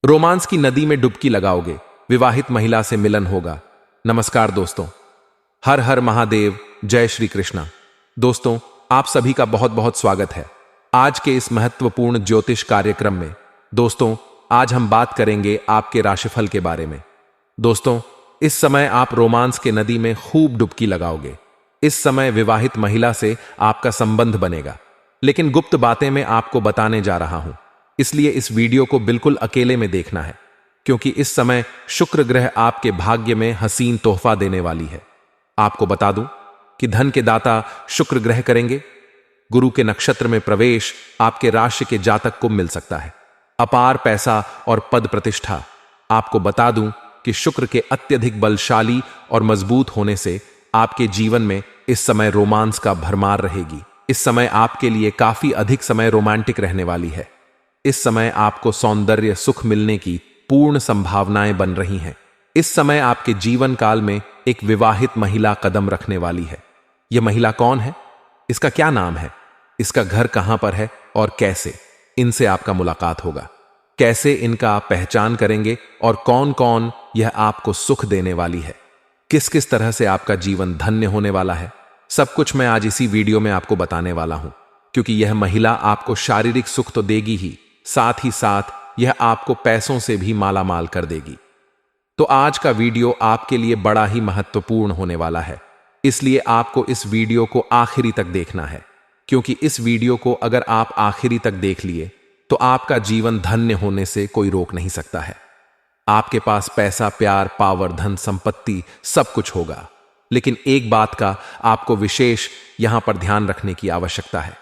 Romance की नदी में डुबकी लगाओगे, विवाहित महिला से मिलन होगा। नमस्कार दोस्तों, हर हर महादेव, जय श्री कृष्णा। दोस्तों, आप सभी का बहुत बहुत स्वागत है आज के इस महत्वपूर्ण ज्योतिष कार्यक्रम में। दोस्तों, आज हम बात करेंगे आपके राशिफल के बारे में। दोस्तों, इस समय आप रोमांस के नदी में खूब डुबकी लगाओगे। इस समय विवाहित महिला से आपका संबंध बनेगा, लेकिन गुप्त बातें मैं आपको बताने जा रहा हूं, इसलिए इस वीडियो को बिल्कुल अकेले में देखना है, क्योंकि इस समय शुक्र ग्रह आपके भाग्य में हसीन तोहफा देने वाली है। आपको बता दूं कि धन के दाता शुक्र ग्रह करेंगे। गुरु के नक्षत्र में प्रवेश आपके राशि के जातक को मिल सकता है। अपार पैसा और पद प्रतिष्ठा। आपको बता दूं कि शुक्र के अत्यधिक बलशाली और मजबूत होने से आपके जीवन में इस समय रोमांस का भरमार रहेगी। इस समय आपके लिए काफी अधिक समय रोमांटिक रहने वाली है। इस समय आपको सौंदर्य सुख मिलने की पूर्ण संभावनाएं बन रही हैं। इस समय आपके जीवन काल में एक विवाहित महिला कदम रखने वाली है। यह महिला कौन है? इसका क्या नाम है? इसका घर कहां पर है और कैसे? इनसे आपका मुलाकात होगा। कैसे इनका आप पहचान करेंगे और कौन कौन यह आपको सुख देने वाली है? किस किस तरह से आपका जीवन धन्य होने वाला है? सब कुछ मैं आज इसी वीडियो में आपको बताने वाला हूं, क्योंकि यह महिला आपको शारीरिक सुख तो देगी ही, साथ ही साथ यह आपको पैसों से भी मालामाल कर देगी। तो आज का वीडियो आपके लिए बड़ा ही महत्वपूर्ण होने वाला है, इसलिए आपको इस वीडियो को आखिरी तक देखना है, क्योंकि इस वीडियो को अगर आप आखिरी तक देख लिए तो आपका जीवन धन्य होने से कोई रोक नहीं सकता है। आपके पास पैसा, प्यार, पावर, धन, संपत्ति सब कुछ होगा, लेकिन एक बात का आपको विशेष यहां पर ध्यान रखने की आवश्यकता है।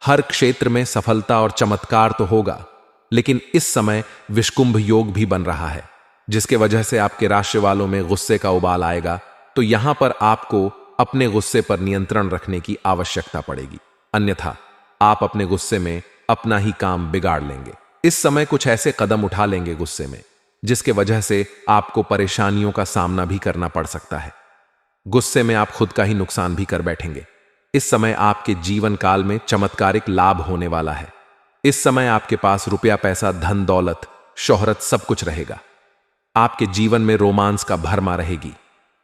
हर क्षेत्र में सफलता और चमत्कार तो होगा, लेकिन इस समय विषकुंभ योग भी बन रहा है, जिसके वजह से आपके राशि वालों में गुस्से का उबाल आएगा। तो यहां पर आपको अपने गुस्से पर नियंत्रण रखने की आवश्यकता पड़ेगी, अन्यथा आप अपने गुस्से में अपना ही काम बिगाड़ लेंगे। इस समय कुछ ऐसे कदम उठा लेंगे गुस्से में, जिसके वजह से आपको परेशानियों का सामना भी करना पड़ सकता है। गुस्से में आप खुद का ही नुकसान भी कर बैठेंगे। इस समय आपके जीवन काल में चमत्कारिक लाभ होने वाला है। इस समय आपके पास रुपया, पैसा, धन, दौलत, शोहरत सब कुछ रहेगा। आपके जीवन में रोमांस का भरमा रहेगी।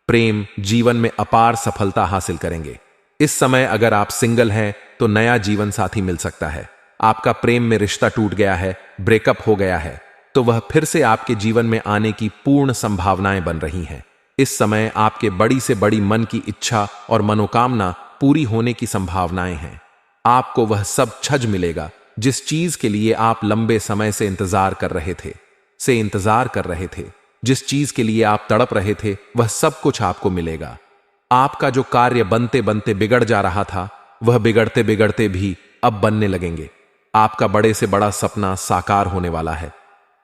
प्रेम जीवन में अपार सफलता हासिल करेंगे। इस समय अगर आप सिंगल हैं तो नया जीवन साथी मिल सकता है। आपका प्रेम में रिश्ता टूट गया है, ब्रेकअप हो गया है, तो वह फिर से आपके जीवन में आने की पूर्ण संभावनाएं बन रही हैं। इस समय आपके बड़ी से बड़ी मन की इच्छा और मनोकामना पूरी होने की संभावनाएं हैं। आपको वह सब छज मिलेगा जिस चीज के लिए आप लंबे समय से इंतजार कर रहे थे, जिस चीज के लिए आप तड़प रहे थे, वह सब कुछ आपको मिलेगा। आपका जो कार्य बनते बनते बिगड़ जा रहा था, वह बिगड़ते बिगड़ते भी अब बनने लगेंगे। आपका बड़े से बड़ा सपना साकार होने वाला है।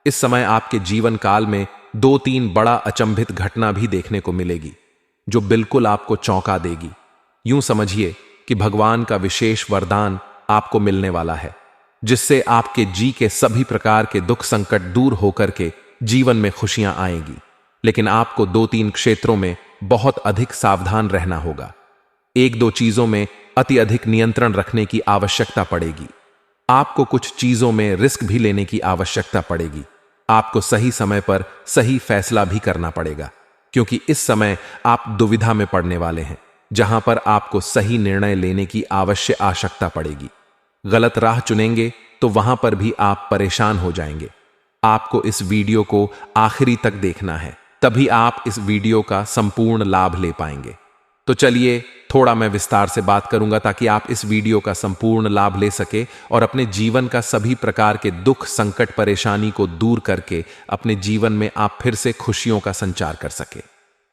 इस समय आपके जीवन काल में 2-3 बड़ा अचंभित घटना भी देखने को मिलेगी, जो बिल्कुल आपको चौंका देगी। यूं समझिए कि भगवान का विशेष वरदान आपको मिलने वाला है, जिससे आपके जी के सभी प्रकार के दुख संकट दूर होकर के जीवन में खुशियां आएंगी। लेकिन आपको 2-3 क्षेत्रों में बहुत अधिक सावधान रहना होगा। 1-2 चीजों में अति अधिक नियंत्रण रखने की आवश्यकता पड़ेगी। आपको कुछ चीजों में रिस्क भी लेने की आवश्यकता पड़ेगी। आपको सही समय पर सही फैसला भी करना पड़ेगा, क्योंकि इस समय आप दुविधा में पड़ने वाले हैं, जहां पर आपको सही निर्णय लेने की आवश्यक आवश्यकता पड़ेगी। गलत राह चुनेंगे तो वहां पर भी आप परेशान हो जाएंगे। आपको इस वीडियो को आखिरी तक देखना है, तभी आप इस वीडियो का संपूर्ण लाभ ले पाएंगे। तो चलिए थोड़ा मैं विस्तार से बात करूंगा, ताकि आप इस वीडियो का संपूर्ण लाभ ले सके और अपने जीवन का सभी प्रकार के दुख, संकट, परेशानी को दूर करके अपने जीवन में आप फिर से खुशियों का संचार कर सके।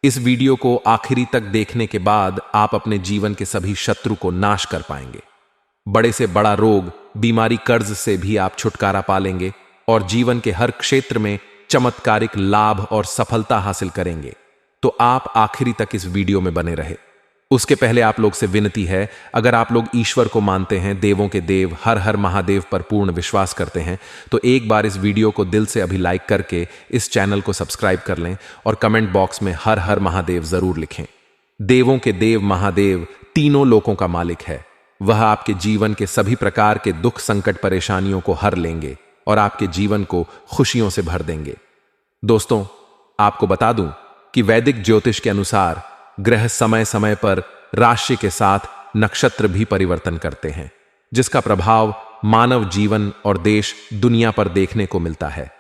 इस वीडियो को आखिरी तक देखने के बाद आप अपने जीवन के सभी शत्रु को नाश कर पाएंगे। बड़े से बड़ा रोग, बीमारी, कर्ज से भी आप छुटकारा पा लेंगे और जीवन के हर क्षेत्र में चमत्कारिक लाभ और सफलता हासिल करेंगे। तो आप आखिरी तक इस वीडियो में बने रहे। उसके पहले आप लोग से विनती है, अगर आप लोग ईश्वर को मानते हैं, देवों के देव हर हर महादेव पर पूर्ण विश्वास करते हैं, तो एक बार इस वीडियो को दिल से अभी लाइक करके इस चैनल को सब्सक्राइब कर लें और कमेंट बॉक्स में हर हर महादेव जरूर लिखें। देवों के देव महादेव तीनों लोकों का मालिक है। वह आपके जीवन के सभी प्रकार के दुख, संकट, परेशानियों को हर लेंगे। और आपके जीवन को खुशियों से भर देंगे। दोस्तों, आपको बता दूं कि वैदिक ज्योतिष के अनुसार ग्रह समय समय पर राशि के साथ नक्षत्र भी परिवर्तन करते हैं, जिसका प्रभाव मानव जीवन और देश दुनिया पर देखने को मिलता है।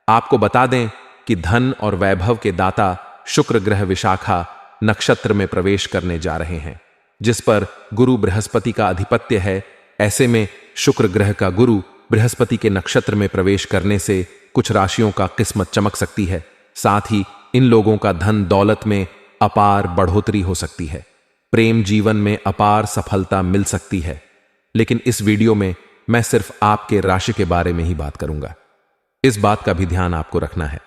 आपको बता दें कि धन और वैभव के दाता शुक्र ग्रह विशाखा नक्षत्र में प्रवेश करने जा रहे हैं, जिस पर गुरु बृहस्पति का आधिपत्य है। ऐसे में शुक्र ग्रह का गुरु बृहस्पति के नक्षत्र में प्रवेश करने से कुछ राशियों का किस्मत चमक सकती है। साथ ही इन लोगों का धन दौलत में अपार बढ़ोतरी हो सकती है, प्रेम जीवन में अपार सफलता मिल सकती है। लेकिन इस वीडियो में मैं सिर्फ आपके राशि के बारे में ही बात करूंगा। इस बात का भी ध्यान आपको रखना है,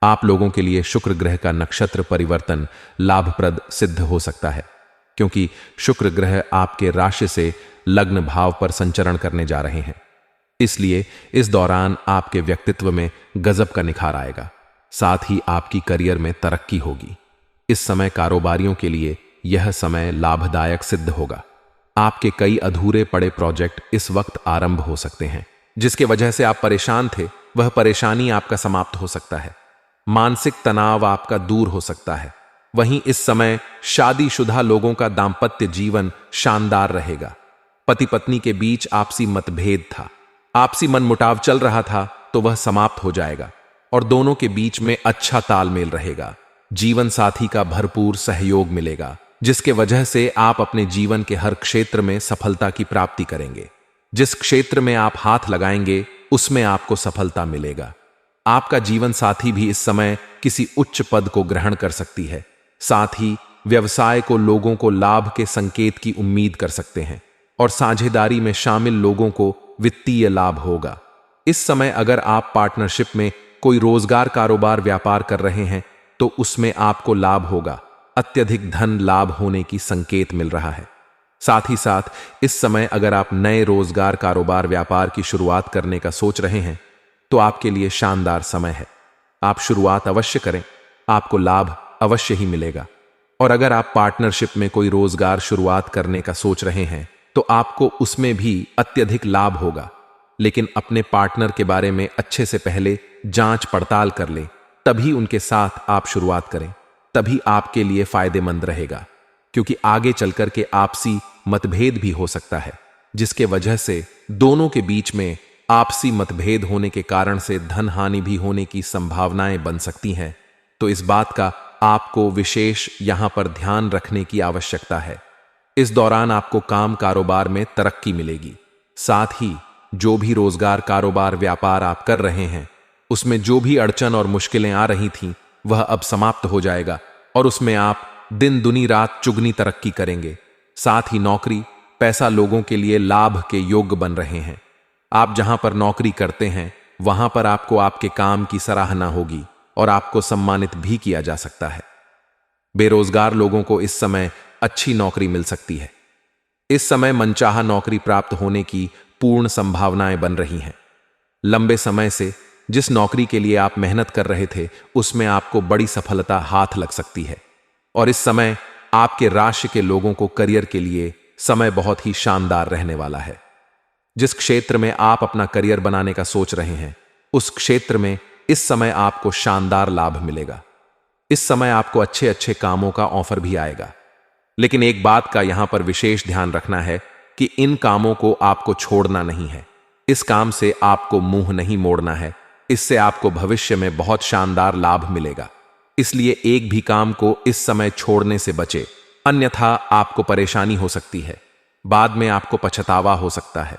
आप लोगों के लिए शुक्र ग्रह का नक्षत्र परिवर्तन लाभप्रद सिद्ध हो सकता है, क्योंकि शुक्र ग्रह आपके राशि से लग्न भाव पर संचरण करने जा रहे हैं। इसलिए इस दौरान आपके व्यक्तित्व में गजब का निखार आएगा, साथ ही आपकी करियर में तरक्की होगी। इस समय कारोबारियों के लिए यह समय लाभदायक सिद्ध होगा। आपके कई अधूरे पड़े प्रोजेक्ट इस वक्त आरंभ हो सकते हैं, जिसके वजह से आप परेशान थे, वह परेशानी आपका समाप्त हो सकता है। मानसिक तनाव आपका दूर हो सकता है। वहीं इस समय शादीशुदा लोगों का दांपत्य जीवन शानदार रहेगा। पति पत्नी के बीच आपसी मतभेद था, आपसी मनमुटाव चल रहा था, तो वह समाप्त हो जाएगा और दोनों के बीच में अच्छा तालमेल रहेगा। जीवन साथी का भरपूर सहयोग मिलेगा, जिसके वजह से आप अपने जीवन के हर क्षेत्र में सफलता की प्राप्ति करेंगे। जिस क्षेत्र में आप हाथ लगाएंगे उसमें आपको सफलता मिलेगा। आपका जीवन साथी भी इस समय किसी उच्च पद को ग्रहण कर सकती है। साथ ही व्यवसाय को लोगों को लाभ के संकेत की उम्मीद कर सकते हैं और साझेदारी में शामिल लोगों को वित्तीय लाभ होगा। इस समय अगर आप पार्टनरशिप में कोई रोजगार कारोबार व्यापार कर रहे हैं तो उसमें आपको लाभ होगा। अत्यधिक धन लाभ होने की संकेत मिल रहा है। साथ ही साथ इस समय अगर आप नए रोजगार कारोबार व्यापार की शुरुआत करने का सोच रहे हैं तो आपके लिए शानदार समय है। आप शुरुआत अवश्य करें, आपको लाभ अवश्य ही मिलेगा। और अगर आप पार्टनरशिप में कोई रोजगार शुरुआत करने का सोच रहे हैं तो आपको उसमें भी अत्यधिक लाभ होगा। लेकिन अपने पार्टनर के बारे में अच्छे से पहले जांच पड़ताल कर लें, तभी उनके साथ आप शुरुआत करें, तभी आपके लिए फायदेमंद रहेगा। क्योंकि आगे चलकर के आपसी मतभेद भी हो सकता है, जिसके वजह से दोनों के बीच में आपसी मतभेद होने के कारण से धन हानि भी होने की संभावनाएं बन सकती हैं। तो इस बात का आपको विशेष यहां पर ध्यान रखने की आवश्यकता है। इस दौरान आपको काम कारोबार में तरक्की मिलेगी। साथ ही जो भी रोजगार कारोबार व्यापार आप कर रहे हैं उसमें जो भी अड़चन और मुश्किलें आ रही थीं वह अब समाप्त हो जाएगा और उसमें आप दिन दुनी रात चुगनी तरक्की करेंगे। साथ ही नौकरी पैसा लोगों के लिए लाभ के योग्य बन रहे हैं। आप जहां पर नौकरी करते हैं वहां पर आपको आपके काम की सराहना होगी और आपको सम्मानित भी किया जा सकता है। बेरोजगार लोगों को इस समय अच्छी नौकरी मिल सकती है। इस समय मनचाहा नौकरी प्राप्त होने की पूर्ण संभावनाएं बन रही हैं। लंबे समय से जिस नौकरी के लिए आप मेहनत कर रहे थे उसमें आपको बड़ी सफलता हाथ लग सकती है। और इस समय आपके राशि के लोगों को करियर के लिए समय बहुत ही शानदार रहने वाला है। जिस क्षेत्र में आप अपना करियर बनाने का सोच रहे हैं उस क्षेत्र में इस समय आपको शानदार लाभ मिलेगा। इस समय आपको अच्छे अच्छे कामों का ऑफर भी आएगा। लेकिन एक बात का यहां पर विशेष ध्यान रखना है कि इन कामों को आपको छोड़ना नहीं है। इस काम से आपको मुंह नहीं मोड़ना है। इससे आपको भविष्य में बहुत शानदार लाभ मिलेगा। इसलिए एक भी काम को इस समय छोड़ने से बचे, अन्यथा आपको परेशानी हो सकती है। बाद में आपको पछतावा हो सकता है।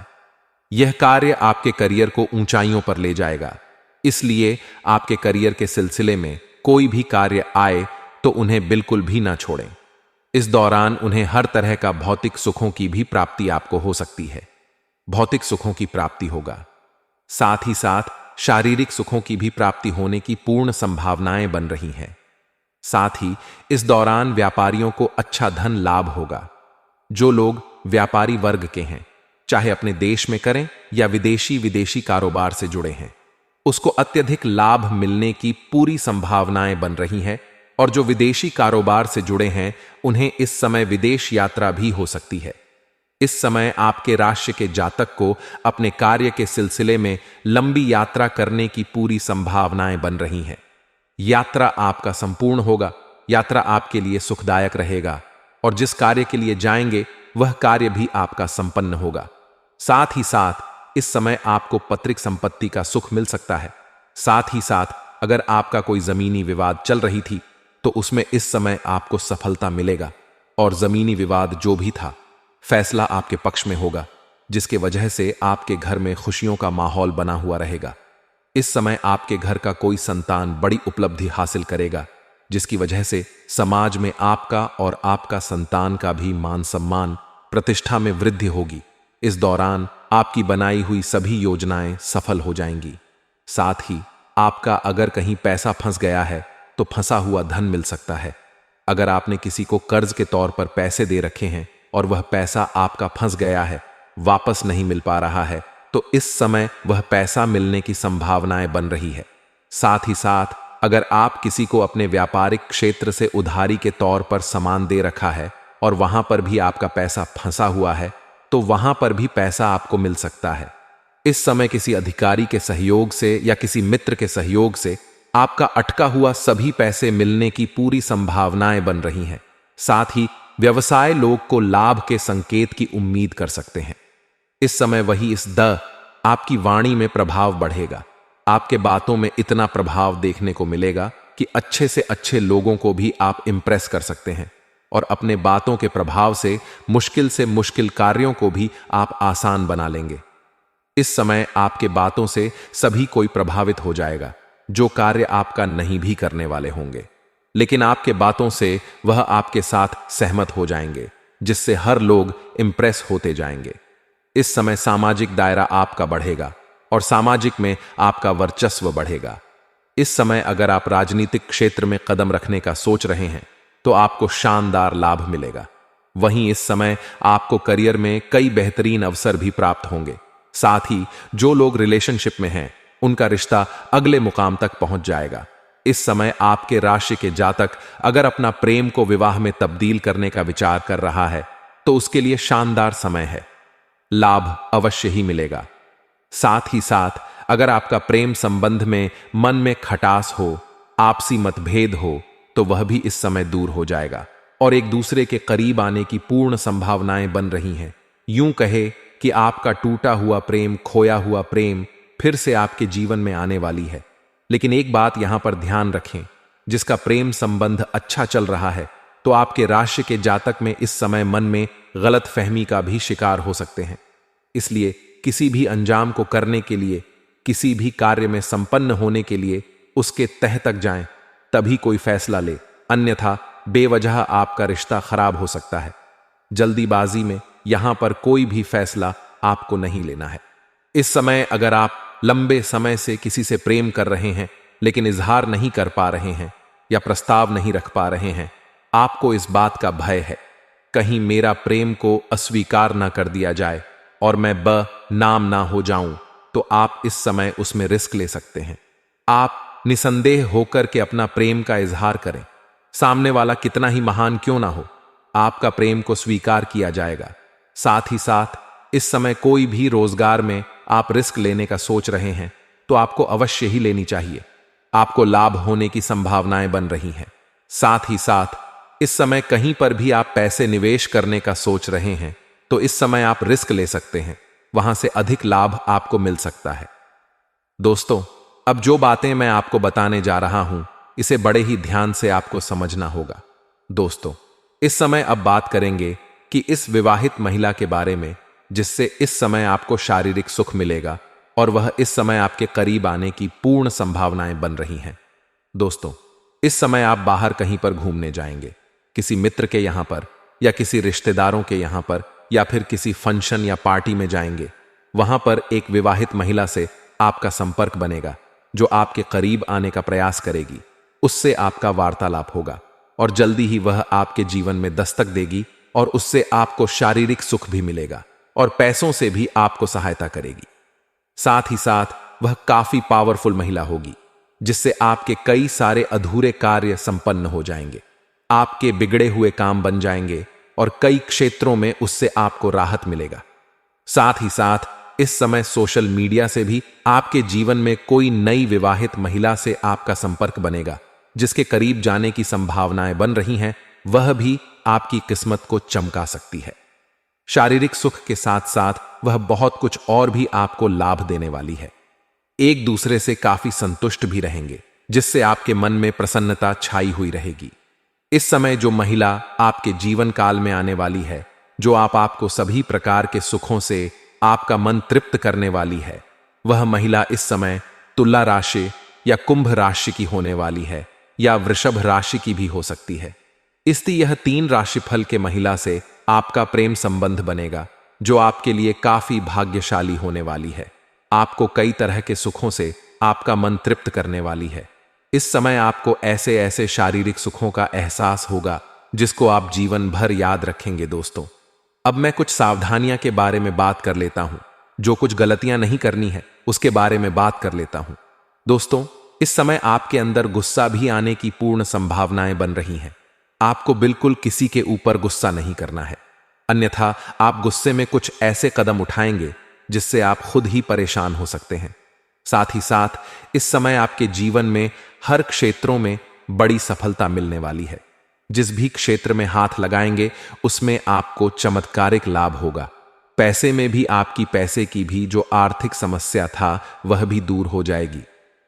यह कार्य आपके करियर को ऊंचाइयों पर ले जाएगा। इसलिए आपके करियर के सिलसिले में कोई भी कार्य आए तो उन्हें बिल्कुल भी ना छोड़ें। इस दौरान उन्हें हर तरह का भौतिक सुखों की भी प्राप्ति आपको हो सकती है। भौतिक सुखों की प्राप्ति होगा, साथ ही साथ शारीरिक सुखों की भी प्राप्ति होने की पूर्ण संभावनाएं बन रही हैं। साथ ही इस दौरान व्यापारियों को अच्छा धन लाभ होगा। जो लोग व्यापारी वर्ग के हैं, चाहे अपने देश में करें या विदेशी कारोबार से जुड़े हैं, उसको अत्यधिक लाभ मिलने की पूरी संभावनाएं बन रही हैं। और जो विदेशी कारोबार से जुड़े हैं उन्हें इस समय विदेश यात्रा भी हो सकती है। इस समय आपके राशि के जातक को अपने कार्य के सिलसिले में लंबी यात्रा करने की पूरी संभावनाएं बन रही हैं। यात्रा आपका संपूर्ण होगा, यात्रा आपके लिए सुखदायक रहेगा और जिस कार्य के लिए जाएंगे वह कार्य भी आपका संपन्न होगा। साथ ही साथ इस समय आपको पैतृक संपत्ति का सुख मिल सकता है। साथ ही साथ अगर आपका कोई जमीनी विवाद चल रही थी तो उसमें इस समय आपको सफलता मिलेगा और जमीनी विवाद जो भी था फैसला आपके पक्ष में होगा, जिसके वजह से आपके घर में खुशियों का माहौल बना हुआ रहेगा। इस समय आपके घर का कोई संतान बड़ी उपलब्धि हासिल करेगा, जिसकी वजह से समाज में आपका और आपका संतान का भी मान सम्मान प्रतिष्ठा में वृद्धि होगी। इस दौरान आपकी बनाई हुई सभी योजनाएं सफल हो जाएंगी। साथ ही आपका अगर कहीं पैसा फंस गया है तो फंसा हुआ धन मिल सकता है। अगर आपने किसी को कर्ज के तौर पर पैसे दे रखे हैं और वह पैसा आपका फंस गया है, वापस नहीं मिल पा रहा है, तो इस समय वह पैसा मिलने की संभावनाएं बन रही है। साथ ही साथ अगर आप किसी को अपने व्यापारिक क्षेत्र से उधारी के तौर पर सामान दे रखा है और वहां पर भी आपका पैसा फंसा हुआ है, तो वहां पर भी पैसा आपको मिल सकता है। इस समय किसी अधिकारी के सहयोग से या किसी मित्र के सहयोग से आपका अटका हुआ सभी पैसे मिलने की पूरी संभावनाएं बन रही हैं। साथ ही व्यवसाय लोग को लाभ के संकेत की उम्मीद कर सकते हैं। इस समय वही इस आपकी वाणी में प्रभाव बढ़ेगा। आपके बातों में इतना प्रभाव देखने को मिलेगा कि अच्छे से अच्छे लोगों को भी आप इंप्रेस कर सकते हैं और अपने बातों के प्रभाव से मुश्किल कार्यों को भी आप आसान बना लेंगे। इस समय आपके बातों से सभी कोई प्रभावित हो जाएगा जो कार्य आपका नहीं भी करने वाले होंगे, लेकिन आपके बातों से वह आपके साथ सहमत हो जाएंगे, जिससे हर लोग इंप्रेस होते जाएंगे। इस समय सामाजिक दायरा आपका बढ़ेगा और सामाजिक में आपका वर्चस्व बढ़ेगा। इस समय अगर आप राजनीतिक क्षेत्र में कदम रखने का सोच रहे हैं तो आपको शानदार लाभ मिलेगा। वहीं इस समय आपको करियर में कई बेहतरीन अवसर भी प्राप्त होंगे। साथ ही जो लोग रिलेशनशिप में हैं उनका रिश्ता अगले मुकाम तक पहुंच जाएगा। इस समय आपके राशि के जातक अगर अपना प्रेम को विवाह में तब्दील करने का विचार कर रहा है तो उसके लिए शानदार समय है, लाभ अवश्य ही मिलेगा। साथ ही साथ अगर आपका प्रेम संबंध में मन में खटास हो, आपसी मतभेद हो, तो वह भी इस समय दूर हो जाएगा और एक दूसरे के करीब आने की पूर्ण संभावनाएं बन रही हैं। यूं कहे कि आपका टूटा हुआ प्रेम, खोया हुआ प्रेम फिर से आपके जीवन में आने वाली है। लेकिन एक बात यहां पर ध्यान रखें, जिसका प्रेम संबंध अच्छा चल रहा है तो आपके राशि के जातक में इस समय मन में गलत फहमी का भी शिकार हो सकते हैं। इसलिए किसी भी अंजाम को करने के लिए, किसी भी कार्य में संपन्न होने के लिए उसके तह तक जाएं, तभी कोई फैसला ले, अन्यथा बेवजह आपका रिश्ता खराब हो सकता है। जल्दीबाजी में यहां पर कोई भी फैसला आपको नहीं लेना है। इस समय अगर आप लंबे समय से किसी से प्रेम कर रहे हैं लेकिन इजहार नहीं कर पा रहे हैं या प्रस्ताव नहीं रख पा रहे हैं, आपको इस बात का भय है कहीं मेरा प्रेम को अस्वीकार ना कर दिया जाए और मैं नाम ना हो जाऊं, तो आप इस समय उसमें रिस्क ले सकते हैं। आप निसंदेह होकर के अपना प्रेम का इजहार करें। सामने वाला कितना ही महान क्यों ना हो, आपका प्रेम को स्वीकार किया जाएगा। साथ ही साथ इस समय कोई भी रोजगार में आप रिस्क लेने का सोच रहे हैं तो आपको अवश्य ही लेनी चाहिए। आपको लाभ होने की संभावनाएं बन रही हैं। साथ ही साथ इस समय कहीं पर भी आप पैसे निवेश करने का सोच रहे हैं तो इस समय आप रिस्क ले सकते हैं, वहां से अधिक लाभ आपको मिल सकता है। दोस्तों, अब जो बातें मैं आपको बताने जा रहा हूं इसे बड़े ही ध्यान से आपको समझना होगा। दोस्तों, इस समय अब बात करेंगे कि इस विवाहित महिला के बारे में जिससे इस समय आपको शारीरिक सुख मिलेगा और वह इस समय आपके करीब आने की पूर्ण संभावनाएं बन रही हैं। दोस्तों, इस समय आप बाहर कहीं पर घूमने जाएंगे, किसी मित्र के यहां पर या किसी रिश्तेदारों के यहां पर या फिर किसी फंक्शन या पार्टी में जाएंगे। वहां पर एक विवाहित महिला से आपका संपर्क बनेगा जो आपके करीब आने का प्रयास करेगी। उससे आपका वार्तालाप होगा और जल्दी ही वह आपके जीवन में दस्तक देगी और उससे आपको शारीरिक सुख भी मिलेगा और पैसों से भी आपको सहायता करेगी। साथ ही साथ वह काफी पावरफुल महिला होगी जिससे आपके कई सारे अधूरे कार्य संपन्न हो जाएंगे। आपके बिगड़े हुए काम बन जाएंगे और कई क्षेत्रों में उससे आपको राहत मिलेगा। साथ ही साथ इस समय सोशल मीडिया से भी आपके जीवन में कोई नई विवाहित महिला से आपका संपर्क बनेगा, जिसके करीब जाने की संभावनाएं बन रही हैं। वह भी आपकी किस्मत को चमका सकती है। शारीरिक सुख के साथ साथ वह बहुत कुछ और भी आपको लाभ देने वाली है। एक दूसरे से काफी संतुष्ट भी रहेंगे, जिससे आपके मन में प्रसन्नता छाई हुई रहेगी। इस समय जो महिला आपके जीवन काल में आने वाली है, जो आपको सभी प्रकार के सुखों से आपका मन तृप्त करने वाली है, वह महिला इस समय तुला राशि या कुंभ राशि की होने वाली है, या वृषभ राशि की भी हो सकती है। इसलिए यह 3 राशिफल के महिला से आपका प्रेम संबंध बनेगा, जो आपके लिए काफी भाग्यशाली होने वाली है। आपको कई तरह के सुखों से आपका मन तृप्त करने वाली है। इस समय आपको ऐसे ऐसे शारीरिक सुखों का एहसास होगा जिसको आप जीवन भर याद रखेंगे। दोस्तों, अब मैं कुछ सावधानियां के बारे में बात कर लेता हूं। जो कुछ गलतियां नहीं करनी है उसके बारे में बात कर लेता हूं। दोस्तों, इस समय आपके अंदर गुस्सा भी आने की पूर्ण संभावनाएं बन रही हैं। आपको बिल्कुल किसी के ऊपर गुस्सा नहीं करना है, अन्यथा आप गुस्से में कुछ ऐसे कदम उठाएंगे जिससे आप खुद ही परेशान हो सकते हैं। साथ ही साथ इस समय आपके जीवन में हर क्षेत्रों में बड़ी सफलता मिलने वाली है। जिस भी क्षेत्र में हाथ लगाएंगे उसमें आपको चमत्कारिक लाभ होगा। पैसे में भी आपकी पैसे की भी जो आर्थिक समस्या था वह भी दूर हो जाएगी।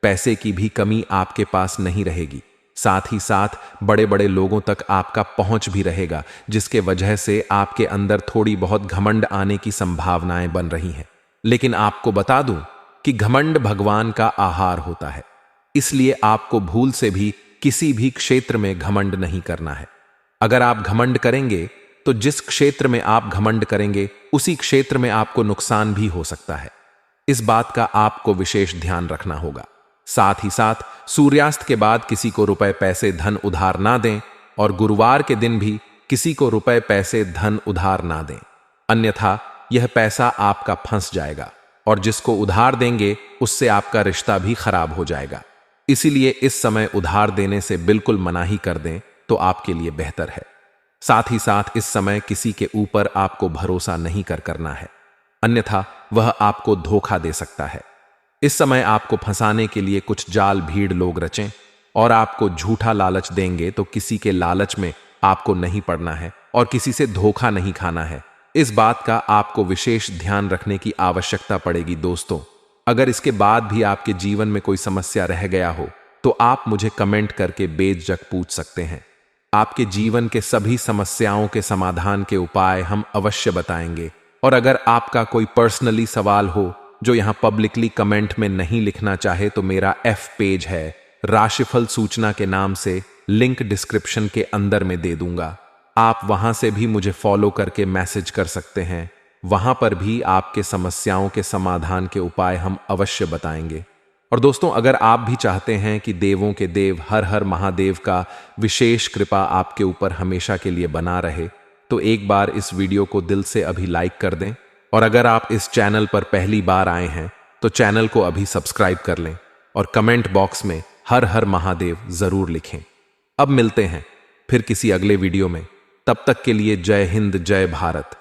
पैसे की भी कमी आपके पास नहीं रहेगी। साथ ही साथ बड़े बड़े लोगों तक आपका पहुंच भी रहेगा, जिसके वजह से आपके अंदर थोड़ी बहुत घमंड आने की संभावनाएं बन रही हैं। लेकिन आपको बता दूं कि घमंड भगवान का आहार होता है, इसलिए आपको भूल से भी किसी भी क्षेत्र में घमंड नहीं करना है। अगर आप घमंड करेंगे तो जिस क्षेत्र में आप घमंड करेंगे उसी क्षेत्र में आपको नुकसान भी हो सकता है। इस बात का आपको विशेष ध्यान रखना होगा। साथ ही साथ सूर्यास्त के बाद किसी को रुपए पैसे धन उधार ना दें, और गुरुवार के दिन भी किसी को रुपए पैसे धन उधार ना दें, अन्यथा यह पैसा आपका फंस जाएगा और जिसको उधार देंगे उससे आपका रिश्ता भी खराब हो जाएगा। इसीलिए इस समय उधार देने से बिल्कुल मनाही कर दें तो आपके लिए बेहतर है। साथ ही साथ इस समय किसी के ऊपर आपको भरोसा नहीं करना है, अन्यथा वह आपको धोखा दे सकता है। इस समय आपको फंसाने के लिए कुछ जाल भीड़ लोग रचें और आपको झूठा लालच देंगे, तो किसी के लालच में आपको नहीं पड़ना है और किसी से धोखा नहीं खाना है। इस बात का आपको विशेष ध्यान रखने की आवश्यकता पड़ेगी। दोस्तों, अगर इसके बाद भी आपके जीवन में कोई समस्या रह गया हो तो आप मुझे कमेंट करके बेझिझक पूछ सकते हैं। आपके जीवन के सभी समस्याओं के समाधान के उपाय हम अवश्य बताएंगे। और अगर आपका कोई पर्सनली सवाल हो जो यहां पब्लिकली कमेंट में नहीं लिखना चाहे, तो मेरा F पेज है राशिफल सूचना के नाम से, लिंक डिस्क्रिप्शन के अंदर में दे दूंगा। आप वहां से भी मुझे फॉलो करके मैसेज कर सकते हैं। वहां पर भी आपके समस्याओं के समाधान के उपाय हम अवश्य बताएंगे। और दोस्तों, अगर आप भी चाहते हैं कि देवों के देव हर हर महादेव का विशेष कृपा आपके ऊपर हमेशा के लिए बना रहे, तो एक बार इस वीडियो को दिल से अभी लाइक कर दें। और अगर आप इस चैनल पर पहली बार आए हैं तो चैनल को अभी सब्सक्राइब कर लें और कमेंट बॉक्स में हर हर महादेव जरूर लिखें। अब मिलते हैं फिर किसी अगले वीडियो में। तब तक के लिए जय हिंद, जय भारत।